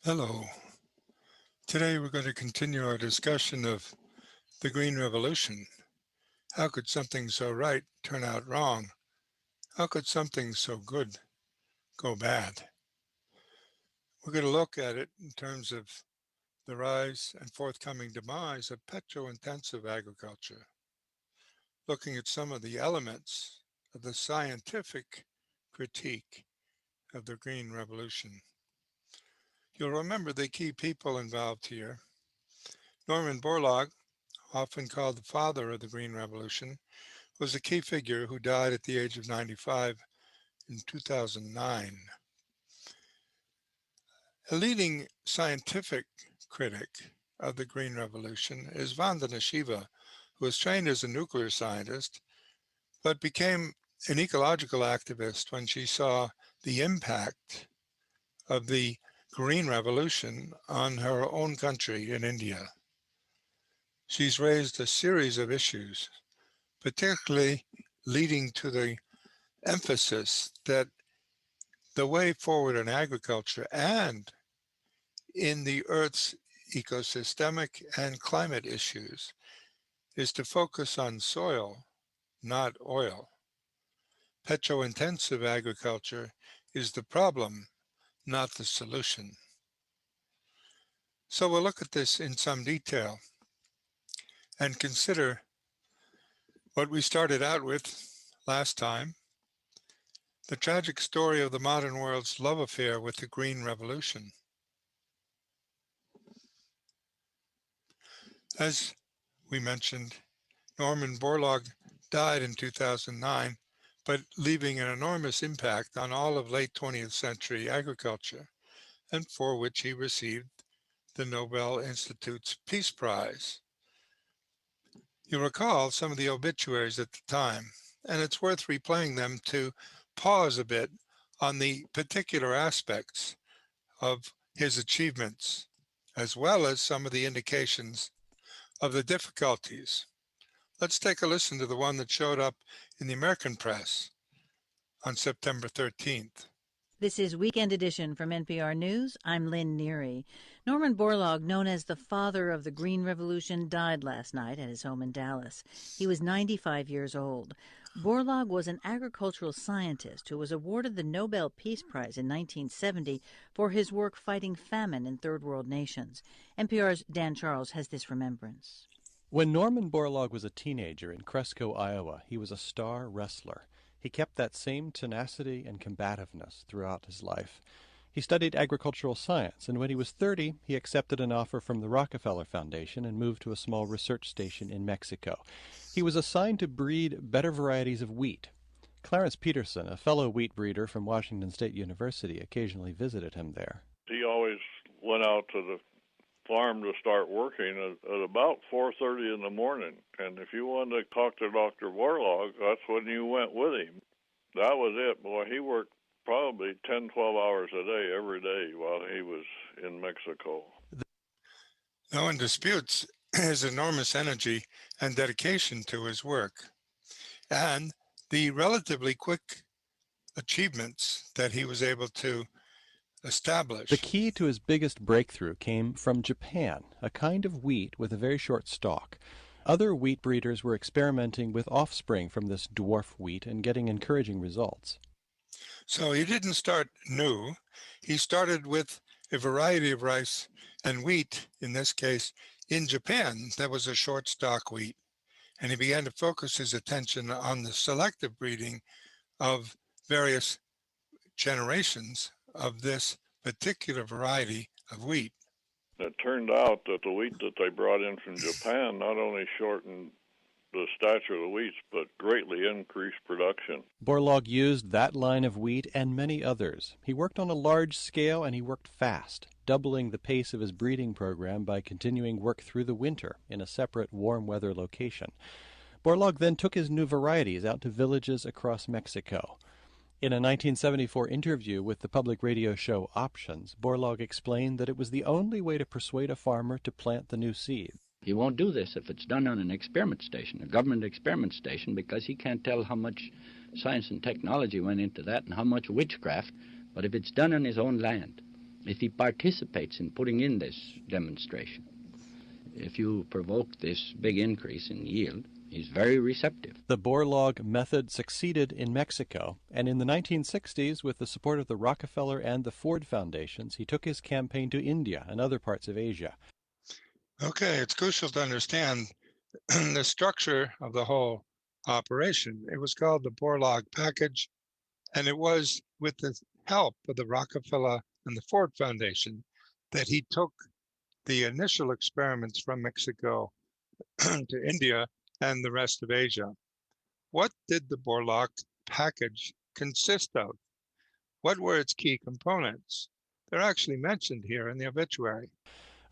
Hello. Today we're going to continue our discussion of the Green Revolution. How could something so right turn out wrong? How could something so good go bad? We're going to look at it in terms of the rise and forthcoming demise of petro-intensive agriculture, looking at some of the elements of the scientific critique of the Green Revolution. You'll remember the key people involved here. Norman Borlaug, often called the father of the Green Revolution, was a key figure who died at the age of 95 in 2009. A leading scientific critic of the Green Revolution is Vandana Shiva, who was trained as a nuclear scientist, but became an ecological activist when she saw the impact of the Green Revolution on her own country in India. She's raised a series of issues, particularly leading to the emphasis that the way forward in agriculture and in the Earth's ecosystemic and climate issues is to focus on soil, not oil. Petro-intensive agriculture is the problem, not the solution. So we'll look at this in some detail and consider what we started out with last time, the tragic story of the modern world's love affair with the Green Revolution. As we mentioned, Norman Borlaug died in 2009, but leaving an enormous impact on all of late 20th century agriculture, and for which he received the Nobel Institute's Peace Prize. You recall some of the obituaries at the time, and it's worth replaying them to pause a bit on the particular aspects of his achievements, as well as some of the indications of the difficulties. Let's take a listen to the one that showed up in the American press on September 13th. This is Weekend Edition from NPR News. I'm Lynn Neary. Norman Borlaug, known as the father of the Green Revolution, died last night at his home in Dallas. He was 95 years old. Borlaug was an agricultural scientist who was awarded the Nobel Peace Prize in 1970 for his work fighting famine in third world nations. NPR's Dan Charles has this remembrance. When Norman Borlaug was a teenager in Cresco, Iowa, he was a star wrestler. He kept that same tenacity and combativeness throughout his life. He studied agricultural science, and when he was 30, he accepted an offer from the Rockefeller Foundation and moved to a small research station in Mexico. He was assigned to breed better varieties of wheat. Clarence Peterson, a fellow wheat breeder from Washington State University, occasionally visited him there. He always went out to the farm to start working at about 4:30 in the morning. And if you wanted to talk to Dr. Borlaug, that's when you went with him. That was it. Boy, he worked probably 10, 12 hours a day every day while he was in Mexico. No one disputes his enormous energy and dedication to his work, and the relatively quick achievements that he was able to establish. The key to his biggest breakthrough came from Japan, a kind of wheat with a very short stalk. Other wheat breeders were experimenting with offspring from this dwarf wheat and getting encouraging results. So he didn't start new. He started with a variety of rice and wheat, in this case, in Japan, that was a short stalk wheat. And he began to focus his attention on the selective breeding of various generations of this particular variety of wheat. It turned out that the wheat that they brought in from Japan not only shortened the stature of the wheats, but greatly increased production. Borlaug used that line of wheat and many others. He worked on a large scale and he worked fast, doubling the pace of his breeding program by continuing work through the winter in a separate warm weather location. Borlaug then took his new varieties out to villages across Mexico. In a 1974 interview with the public radio show Options, Borlaug explained that it was the only way to persuade a farmer to plant the new seed. He won't do this if it's done on an experiment station, a government experiment station, because he can't tell how much science and technology went into that and how much witchcraft. But if it's done on his own land, if he participates in putting in this demonstration, if you provoke this big increase in yield, he's very receptive. The Borlaug method succeeded in Mexico, and in the 1960s, with the support of the Rockefeller and the Ford Foundations, he took his campaign to India and other parts of Asia. Okay, it's crucial to understand the structure of the whole operation. It was called the Borlaug package, and it was with the help of the Rockefeller and the Ford Foundation that he took the initial experiments from Mexico to India and the rest of Asia. What did the Borlaug package consist of? What were its key components? They're actually mentioned here in the obituary.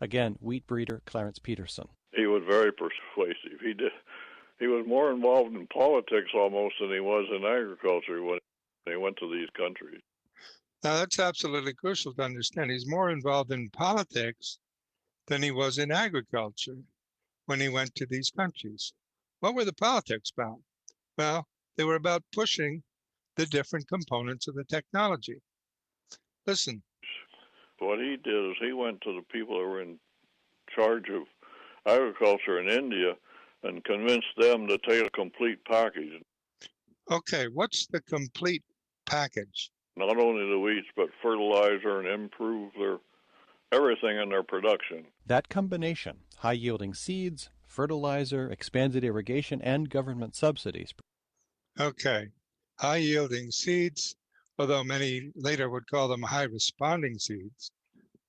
Again, wheat breeder Clarence Peterson. He was very persuasive. He was more involved in politics almost than he was in agriculture when he went to these countries. Now, that's absolutely crucial to understand. He's more involved in politics than he was in agriculture when he went to these countries. What were the politics about? Well, they were about pushing the different components of the technology. Listen. What he did is he went to the people who were in charge of agriculture in India and convinced them to take a complete package. Okay, what's the complete package? Not only the wheats, but fertilizer and improve everything in their production. That combination, high-yielding seeds, fertilizer, expanded irrigation, and government subsidies. Okay, high-yielding seeds, although many later would call them high-responding seeds,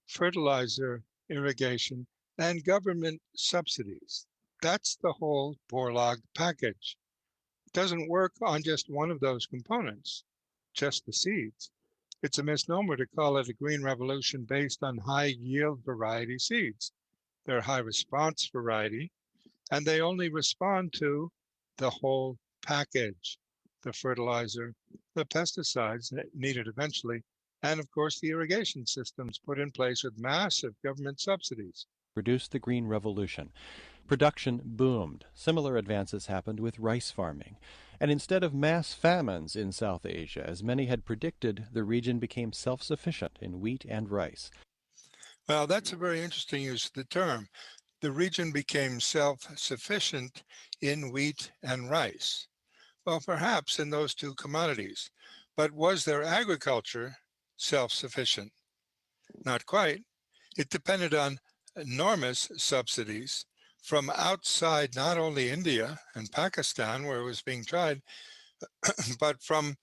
fertilizer, irrigation, and government subsidies. That's the whole Borlaug package. It doesn't work on just one of those components, just the seeds. It's a misnomer to call it a green revolution based on high-yield variety seeds. They're high-response variety, and they only respond to the whole package, the fertilizer, the pesticides that needed eventually, and of course the irrigation systems put in place with massive government subsidies. Produced the Green Revolution. Production boomed. Similar advances happened with rice farming. And instead of mass famines in South Asia, as many had predicted, the region became self-sufficient in wheat and rice. Well, that's a very interesting use of the term. The region became self-sufficient in wheat and rice. Well, perhaps in those two commodities. But was their agriculture self-sufficient? Not quite. It depended on enormous subsidies from outside not only India and Pakistan, where it was being tried, but from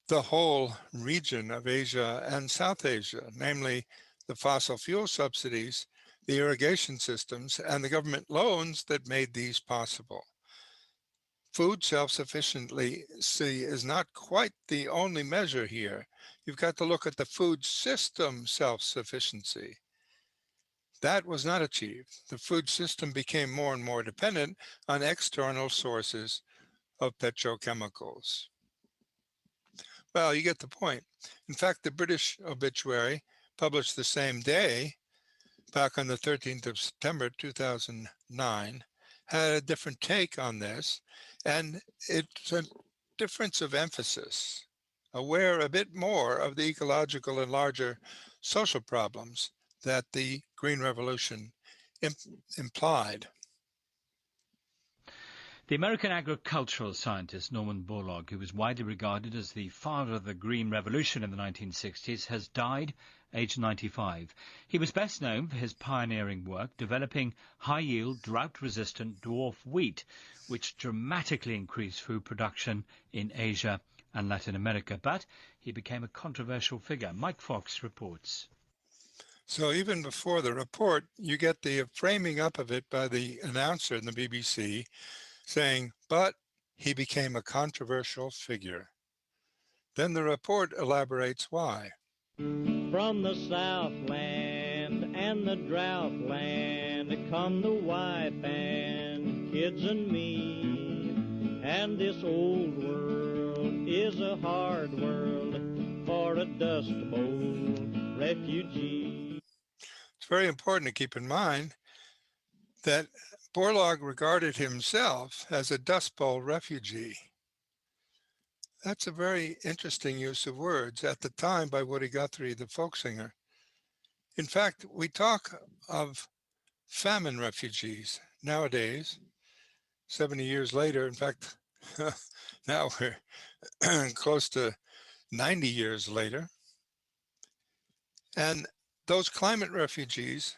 the whole region of Asia and South Asia, namely the fossil fuel subsidies, the irrigation systems, and the government loans that made these possible. Food self-sufficiency is not quite the only measure here. You've got to look at the food system self-sufficiency. That was not achieved. The food system became more and more dependent on external sources of petrochemicals. Well, you get the point. In fact, the British obituary, published the same day, back on the 13th of September 2009, had a different take on this, and it's a difference of emphasis, aware a bit more of the ecological and larger social problems that the Green Revolution implied. The American agricultural scientist Norman Borlaug, who was widely regarded as the father of the Green Revolution in the 1960s, has died aged 95. He was best known for his pioneering work developing high-yield, drought-resistant dwarf wheat, which dramatically increased food production in Asia and Latin America. But he became a controversial figure. Mike Fox reports. So even before the report, you get the framing up of it by the announcer in the BBC saying, but he became a controversial figure. Then the report elaborates why. From the Southland and the Droughtland come the wife and kids and me. And this old world is a hard world for a Dust Bowl refugee. It's very important to keep in mind that Borlaug regarded himself as a Dust Bowl refugee. That's a very interesting use of words at the time by Woody Guthrie, the folk singer. In fact, we talk of famine refugees nowadays, 70 years later. In fact, now we're close to 90 years later. And those climate refugees,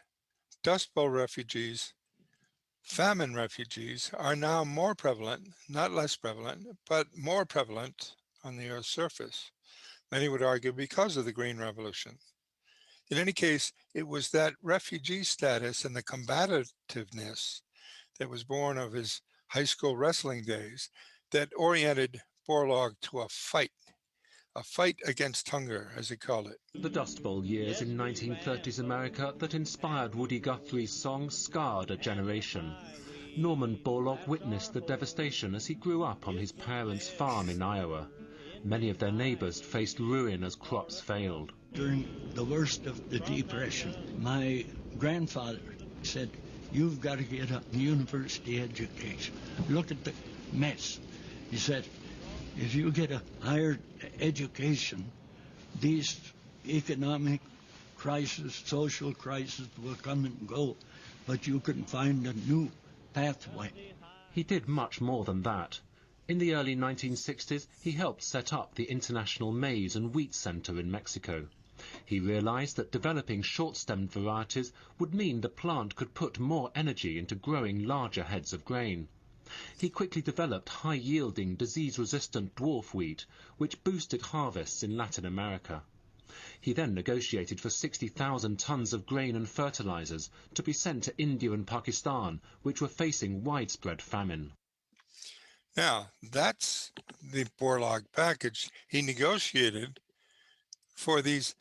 Dust Bowl refugees, famine refugees are now more prevalent, not less prevalent, but more prevalent on the Earth's surface. Many would argue because of the Green Revolution. In any case, it was that refugee status and the combativeness that was born of his high school wrestling days that oriented Borlaug to a fight against hunger, as he called it. The Dust Bowl years in 1930s America that inspired Woody Guthrie's song scarred a generation. Norman Borlaug witnessed the devastation as he grew up on his parents' farm in Iowa. Many of their neighbors faced ruin as crops failed. During the worst of the Depression, my grandfather said, "You've got to get a university education. Look at the mess." He said, "If you get a higher education, these economic crises, social crises will come and go, but you can find a new pathway." He did much more than that. In the early 1960s, he helped set up the International Maize and Wheat Center in Mexico. He realized that developing short-stemmed varieties would mean the plant could put more energy into growing larger heads of grain. He quickly developed high-yielding, disease-resistant dwarf wheat, which boosted harvests in Latin America. He then negotiated for 60,000 tons of grain and fertilizers to be sent to India and Pakistan, which were facing widespread famine. Now, that's the Borlaug package. He negotiated for these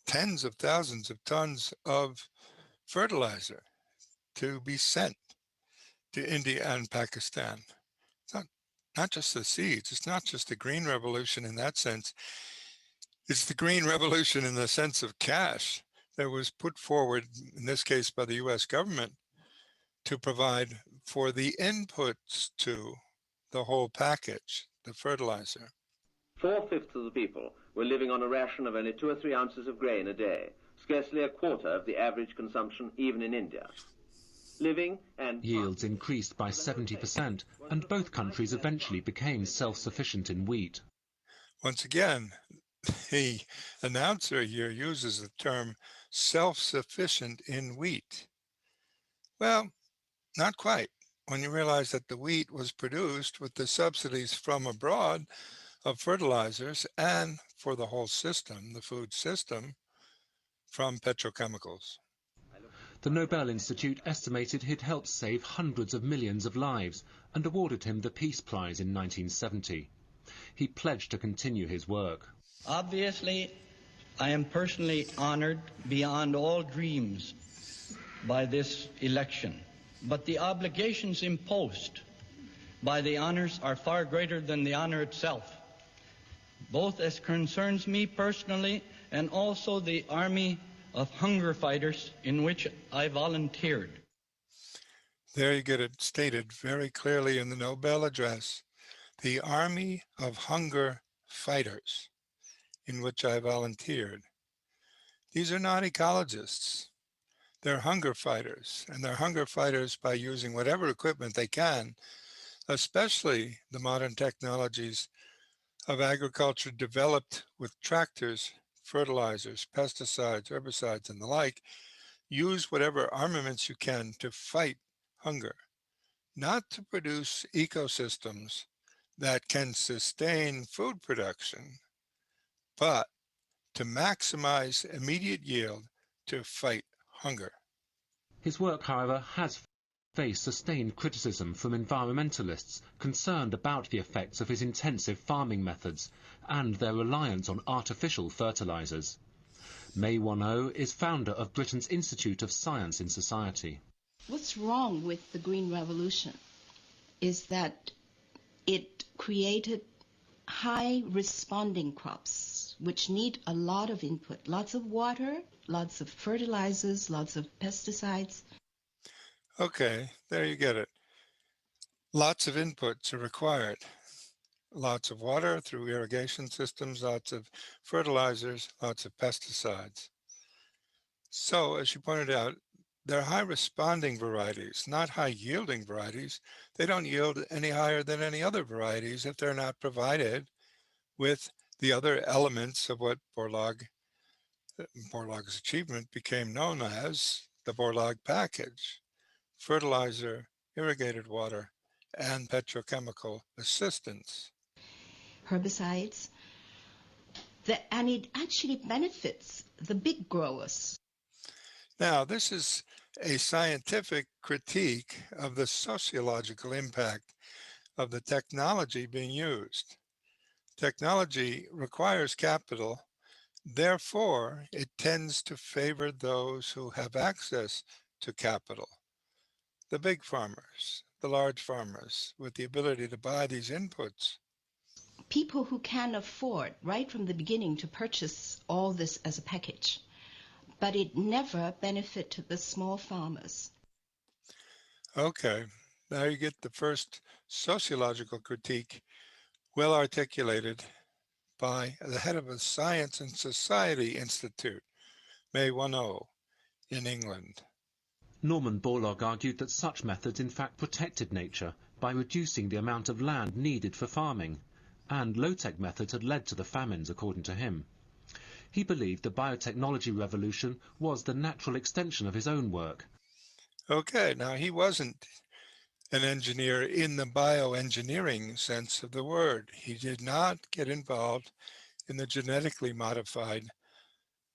tens of thousands of tons of fertilizer to be sent to India and Pakistan. It's not just the seeds. It's not just the Green Revolution in that sense. It's the Green Revolution in the sense of cash that was put forward, in this case by the US government, to provide for the inputs to the whole package, the fertilizer. 4/5 of the people were living on a ration of only 2 or 3 ounces of grain a day, scarcely a quarter of the average consumption even in India. Yields increased by 70%, and both countries eventually became self-sufficient in wheat. Once again, the announcer here uses the term self-sufficient in wheat. Well, not quite, when you realize that the wheat was produced with the subsidies from abroad of fertilizers and for the whole system, the food system, from petrochemicals. The Nobel Institute estimated he'd helped save hundreds of millions of lives and awarded him the Peace Prize in 1970. He pledged to continue his work. Obviously, I am personally honored beyond all dreams by this election, but the obligations imposed by the honors are far greater than the honor itself, both as concerns me personally and also the Army of Hunger Fighters in which I volunteered. There you get it stated very clearly in the Nobel address, the Army of Hunger Fighters, in which I volunteered. These are not ecologists. They're hunger fighters, and they're hunger fighters by using whatever equipment they can, especially the modern technologies of agriculture developed with tractors, fertilizers, pesticides, herbicides, and the like. Use whatever armaments you can to fight hunger, not to produce ecosystems that can sustain food production, but to maximize immediate yield to fight hunger. His work, however, has faced sustained criticism from environmentalists concerned about the effects of his intensive farming methods and their reliance on artificial fertilizers. May Won-ho is founder of Britain's Institute of Science in Society. What's wrong with the Green Revolution is that it created high responding crops, which need a lot of input, lots of water, lots of fertilizers, lots of pesticides. Okay, there you get it. Lots of inputs are required. lots of water through irrigation systems, lots of fertilizers, lots of pesticides. So, as you pointed out, they're high responding varieties, not high yielding varieties. They don't yield any higher than any other varieties if they're not provided with the other elements of what Borlaug's achievement became known as the Borlaug package: fertilizer, irrigated water, and petrochemical assistance. Herbicides, and it actually benefits the big growers. Now, this is a scientific critique of the sociological impact of the technology being used. Technology requires capital, therefore, it tends to favor those who have access to capital. The big farmers, the large farmers, with the ability to buy these inputs. People who can afford right from the beginning to purchase all this as a package, but it never benefited the small farmers. Okay, now you get the first sociological critique well articulated by the head of a Science and Society Institute, May 10, in England. Norman Borlaug argued that such methods in fact protected nature by reducing the amount of land needed for farming, and low-tech methods had led to the famines, according to him. He believed the biotechnology revolution was the natural extension of his own work. Okay, now he wasn't an engineer in the bioengineering sense of the word. He did not get involved in the genetically modified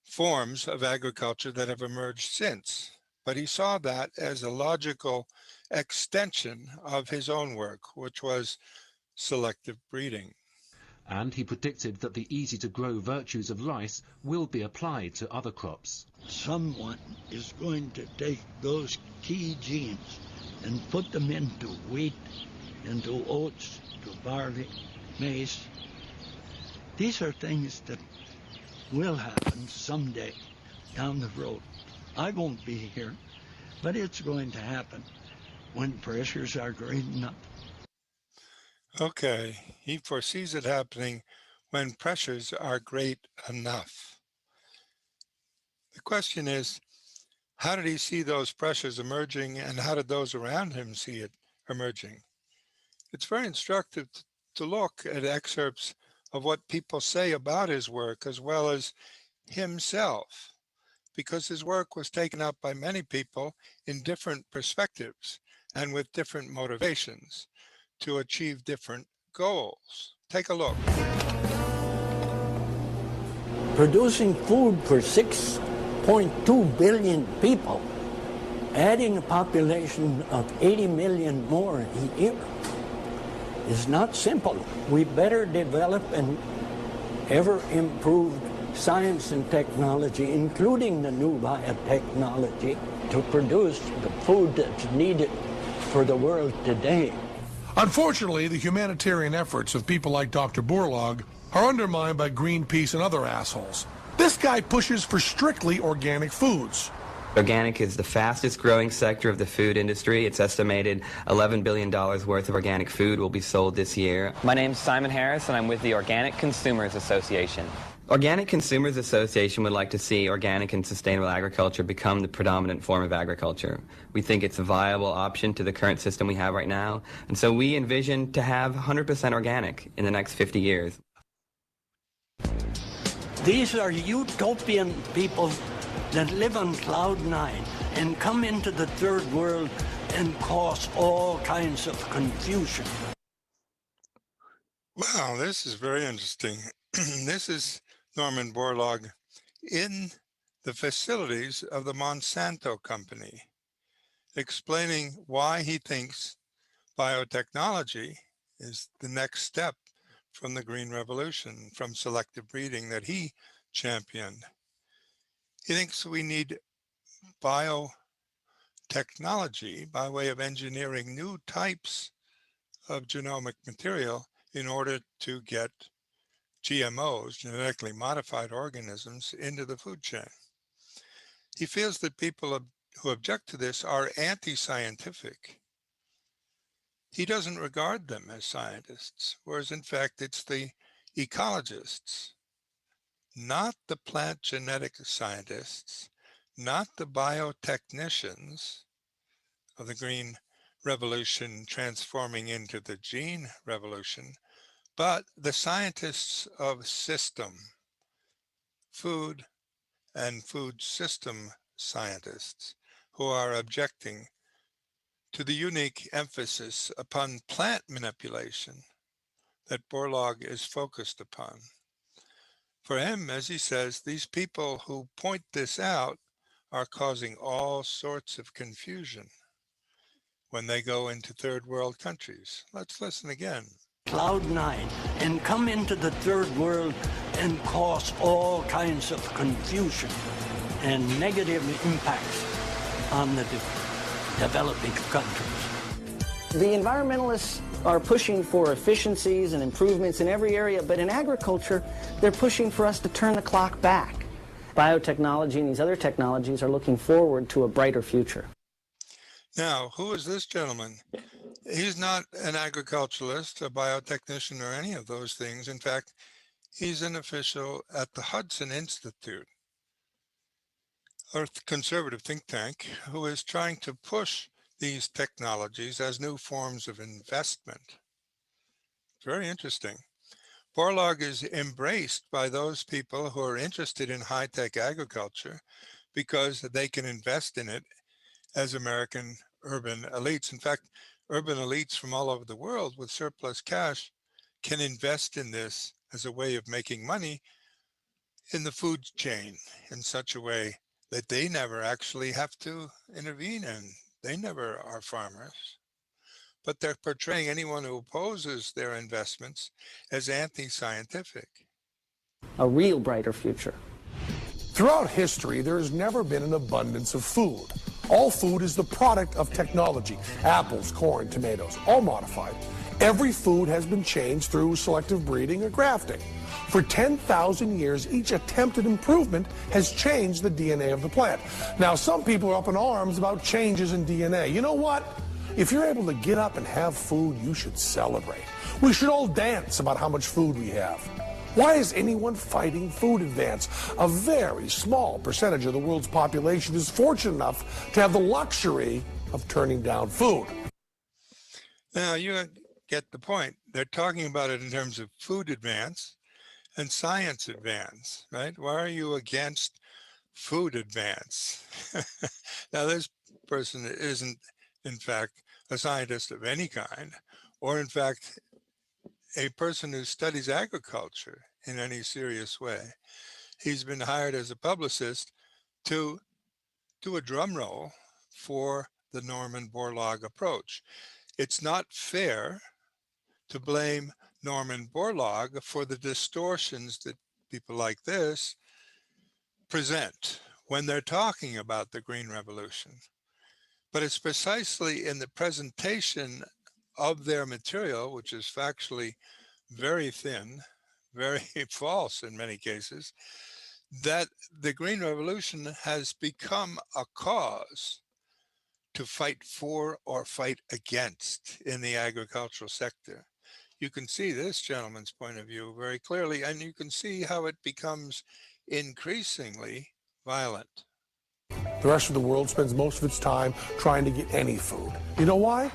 forms of agriculture that have emerged since, but he saw that as a logical extension of his own work, which was selective breeding. And he predicted that the easy-to-grow virtues of rice will be applied to other crops. Someone is going to take those key genes and put them into wheat, into oats, to barley, maize. These are things that will happen someday down the road. I won't be here, but it's going to happen when pressures are great enough. Okay, he foresees it happening when pressures are great enough. The question is, how did he see those pressures emerging, and how did those around him see it emerging? It's very instructive to look at excerpts of what people say about his work as well as himself, because his work was taken up by many people in different perspectives and with different motivations to achieve different goals. Take a look. Producing food for 6.2 billion people, adding a population of 80 million more a year, is not simple. We better develop an ever-improved science and technology, including the new biotechnology, to produce the food that's needed for the world today. Unfortunately, the humanitarian efforts of people like Dr. Borlaug are undermined by Greenpeace and other assholes. This guy pushes for strictly organic foods. Organic is the fastest growing sector of the food industry. It's estimated $11 billion worth of organic food will be sold this year. My name's Simon Harris, and I'm with the Organic Consumers Association. Organic Consumers Association would like to see organic and sustainable agriculture become the predominant form of agriculture. We think it's a viable option to the current system we have right now, and so we envision to have 100% organic in the next 50 years. These are utopian people that live on cloud nine and come into the third world and cause all kinds of confusion. Wow, this is very interesting. This is Norman Borlaug in the facilities of the Monsanto company, explaining why he thinks biotechnology is the next step from the Green Revolution, from selective breeding that he championed. He thinks we need biotechnology by way of engineering new types of genomic material in order to get GMOs, genetically modified organisms, into the food chain. He feels that people who object to this are anti-scientific. he doesn't regard them as scientists, whereas in fact it's the ecologists, not the plant genetic scientists, not the biotechnicians of the green revolution transforming into the gene revolution, but the scientists of system, food and food system scientists who are objecting to the unique emphasis upon plant manipulation that Borlaug is focused upon. For him, as he says, these people who point this out are causing all sorts of confusion when they go into third world countries. Let's listen again. Cloud nine and come into the third world and cause all kinds of confusion and negative impacts on the developing countries. The environmentalists are pushing for efficiencies and improvements in every area, but in agriculture, they're pushing for us to turn the clock back. Biotechnology and these other technologies are looking forward to a brighter future. Now, who is this gentleman? He's not an agriculturalist, a biotechnician, or any of those things. In fact, he's an official at the Hudson Institute, a conservative think tank, who is trying to push these technologies as new forms of investment. Very interesting. Borlaug is embraced by those people who are interested in high-tech agriculture because they can invest in it as American urban elites. In fact, urban elites from all over the world with surplus cash can invest in this as a way of making money in the food chain in such a way that they never actually have to intervene in. They never are farmers, but they're portraying anyone who opposes their investments as anti-scientific. A real brighter future. Throughout history, there has never been an abundance of food. All food is the product of technology. Apples, corn, tomatoes, all modified. Every food has been changed through selective breeding or grafting. For 10,000 years, each attempted improvement has changed the DNA of the plant. Now, some people are up in arms about changes in DNA. You know what? If you're able to get up and have food, you should celebrate. We should all dance about how much food we have. Why is anyone fighting food advance? A very small percentage of the world's population is fortunate enough to have the luxury of turning down food. Now, you get the point. They're talking about it in terms of food advance and science advance, right? Why are you against food advance? Now, this person isn't, in fact, a scientist of any kind, or in fact, a person who studies agriculture in any serious way. He's been hired as a publicist to do a drum roll for the Norman Borlaug approach. It's not fair to blame Norman Borlaug for the distortions that people like this present when they're talking about the Green Revolution. But it's precisely in the presentation of their material, which is factually very thin, very false in many cases, that the Green Revolution has become a cause to fight for or fight against in the agricultural sector. You can see this gentleman's point of view very clearly, and you can see how it becomes increasingly violent. The rest of the world spends most of its time trying to get any food. You know why?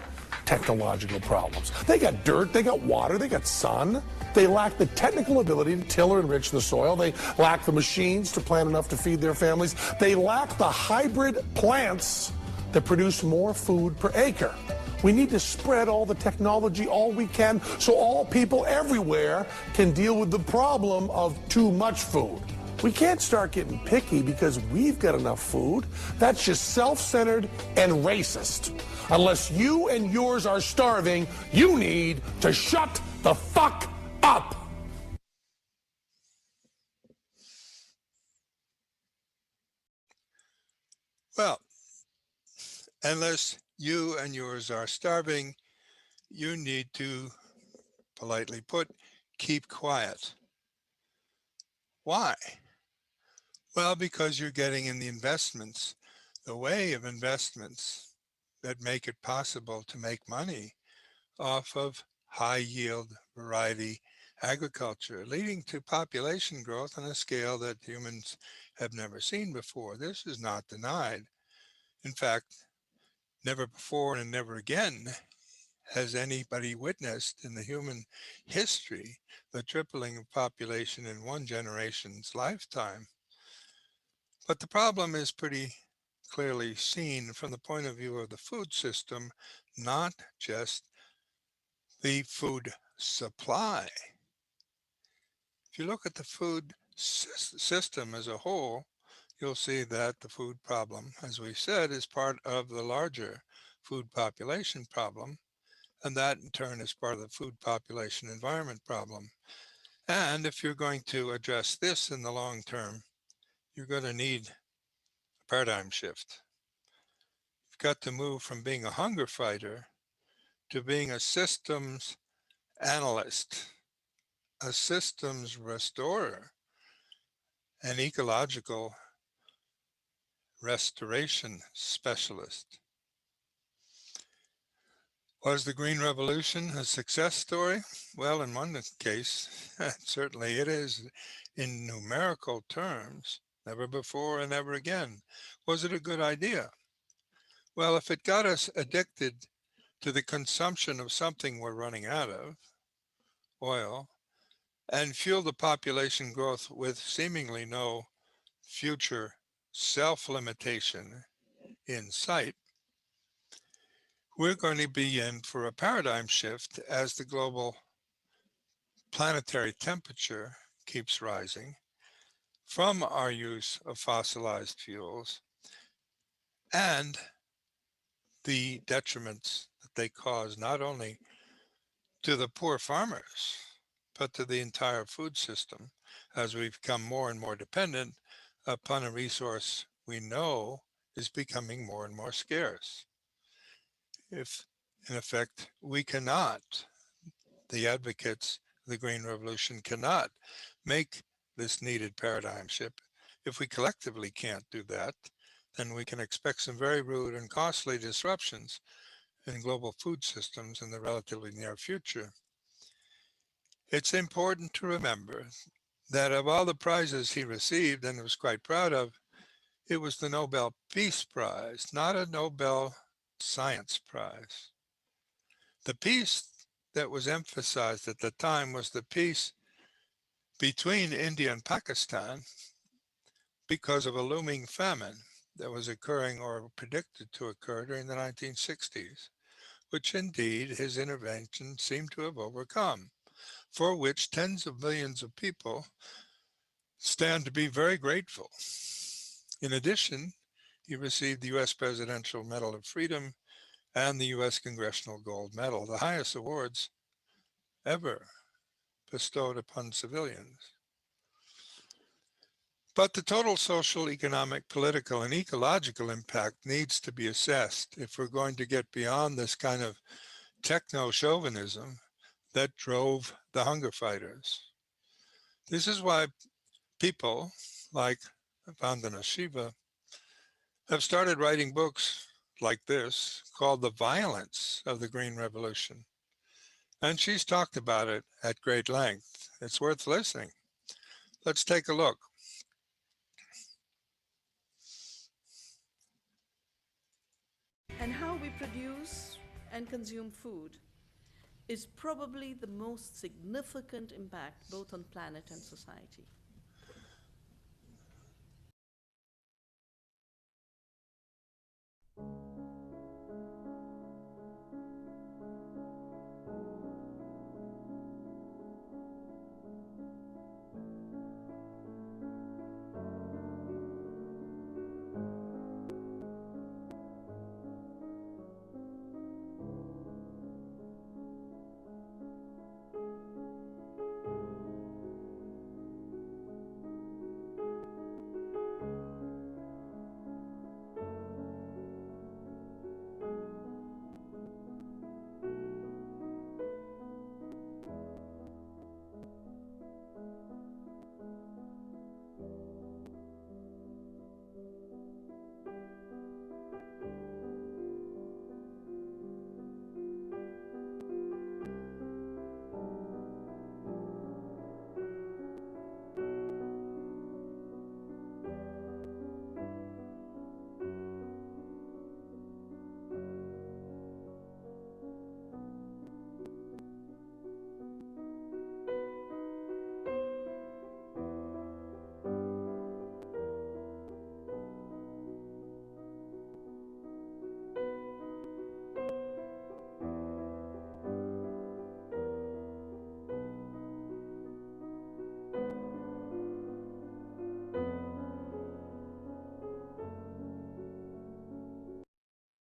Technological problems. They got dirt, they got water, they got sun. They lack the technical ability to till or enrich the soil. They lack the machines to plant enough to feed their families. They lack the hybrid plants that produce more food per acre. We need to spread all the technology all we can so all people everywhere can deal with the problem of too much food. We can't start getting picky because we've got enough food. That's just self-centered and racist. Unless you and yours are starving, you need to shut the fuck up. Well, unless you and yours are starving, you need to, politely put, keep quiet. Why? Well, because you're getting in the investments, the way of investments that make it possible to make money off of high yield variety agriculture, leading to population growth on a scale that humans have never seen before. This is not denied. In fact, never before and never again has anybody witnessed in the human history the tripling of population in one generation's lifetime. But the problem is pretty clearly seen from the point of view of the food system, not just the food supply. If you look at the food system as a whole, you'll see that the food problem, as we said, is part of the larger food population problem, and that in turn is part of the food population environment problem. And if you're going to address this in the long term, you're going to need a paradigm shift. You've got to move from being a hunger fighter to being a systems analyst, a systems restorer, an ecological restoration specialist. Was the Green Revolution a success story? Well, in one case, certainly it is in numerical terms, never before and never again. Was it a good idea? Well, if it got us addicted to the consumption of something we're running out of, oil, and fueled the population growth with seemingly no future self-limitation in sight, we're going to be in for a paradigm shift as the global planetary temperature keeps rising from our use of fossilized fuels and the detriments that they cause not only to the poor farmers, but to the entire food system as we become more and more dependent upon a resource we know is becoming more and more scarce. If, in effect, we cannot, the advocates of the Green Revolution cannot make this needed paradigm shift, if we collectively can't do that, then we can expect some very rude and costly disruptions in global food systems in the relatively near future. It's important to remember that of all the prizes he received and was quite proud of, it was the Nobel Peace Prize, not a Nobel Science Prize. The peace that was emphasized at the time was the peace between India and Pakistan because of a looming famine that was occurring or predicted to occur during the 1960s, which indeed his intervention seemed to have overcome, for which tens of millions of people stand to be very grateful. In addition, he received the U.S. Presidential Medal of Freedom and the U.S. Congressional Gold Medal, the highest awards ever bestowed upon civilians. But the total social, economic, political, and ecological impact needs to be assessed if we're going to get beyond this kind of techno-chauvinism that drove the hunger fighters. This is why people like Vandana Shiva have started writing books like this called The Violence of the Green Revolution. And she's talked about it at great length. It's worth listening. Let's take a look. And how we produce and consume food is probably the most significant impact both on planet and society.